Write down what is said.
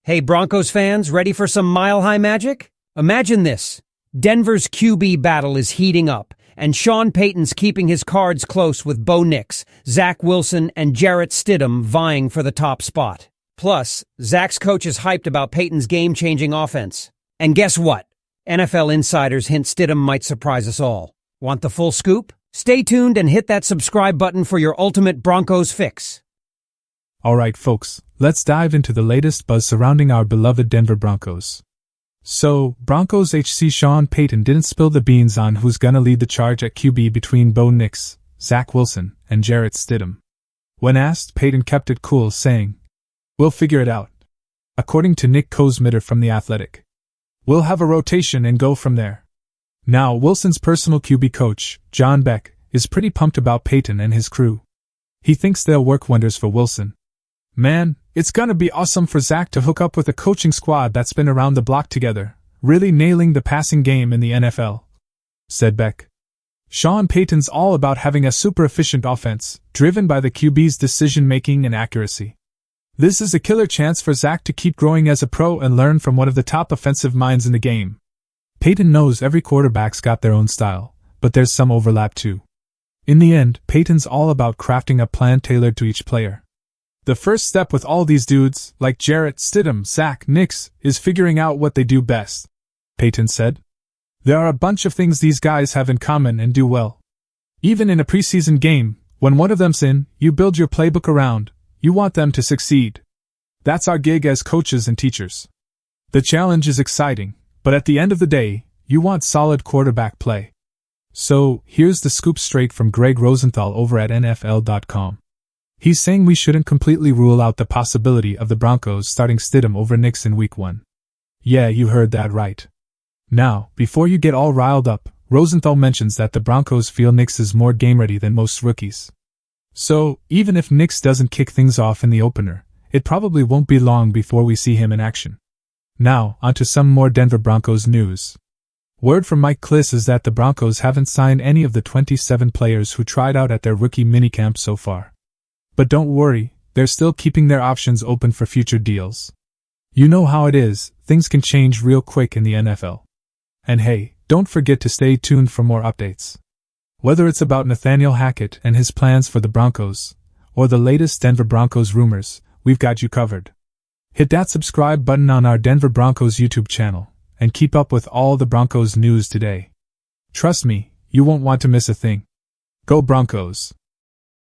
Hey Broncos fans, ready for some mile-high magic? Imagine this. Denver's QB battle is heating up, and Sean Payton's keeping his cards close with Bo Nix, Zach Wilson, and Jarrett Stidham vying for the top spot. Plus, Zach's coach is hyped about Payton's game-changing offense. And guess what? NFL insiders hint Stidham might surprise us all. Want the full scoop? Stay tuned and hit that subscribe button for your ultimate Broncos fix. Alright folks, let's dive into the latest buzz surrounding our beloved Denver Broncos. So, Broncos HC Sean Payton didn't spill the beans on who's gonna lead the charge at QB between Bo Nix, Zach Wilson, and Jarrett Stidham. When asked, Payton kept it cool, saying, "We'll figure it out." According to Nick Kosmitter from The Athletic, "We'll have a rotation and go from there." Now, Wilson's personal QB coach, John Beck, is pretty pumped about Payton and his crew. He thinks they'll work wonders for Wilson. "Man, it's gonna be awesome for Zach to hook up with a coaching squad that's been around the block together, really nailing the passing game in the NFL," said Beck. Sean Payton's all about having a super efficient offense, driven by the QB's decision-making and accuracy. This is a killer chance for Zach to keep growing as a pro and learn from one of the top offensive minds in the game. Payton knows every quarterback's got their own style, but there's some overlap too. In the end, Payton's all about crafting a plan tailored to each player. The first step with all these dudes, like Jarrett, Stidham, Zach, Nix, is figuring out what they do best, Payton said. "There are a bunch of things these guys have in common and do well. Even in a preseason game, when one of them's in, you build your playbook around, you want them to succeed. That's our gig as coaches and teachers. The challenge is exciting, but at the end of the day, you want solid quarterback play." So, here's the scoop straight from Greg Rosenthal over at NFL.com. He's saying we shouldn't completely rule out the possibility of the Broncos starting Stidham over Nix in Week 1. Yeah, you heard that right. Now, before you get all riled up, Rosenthal mentions that the Broncos feel Nix is more game-ready than most rookies. So, even if Nix doesn't kick things off in the opener, it probably won't be long before we see him in action. Now, onto some more Denver Broncos news. Word from Mike Klis is that the Broncos haven't signed any of the 27 players who tried out at their rookie minicamp so far. But don't worry, they're still keeping their options open for future deals. You know how it is, things can change real quick in the NFL. And hey, don't forget to stay tuned for more updates. Whether it's about Nathaniel Hackett and his plans for the Broncos, or the latest Denver Broncos rumors, we've got you covered. Hit that subscribe button on our Denver Broncos YouTube channel, and keep up with all the Broncos news today. Trust me, you won't want to miss a thing. Go Broncos!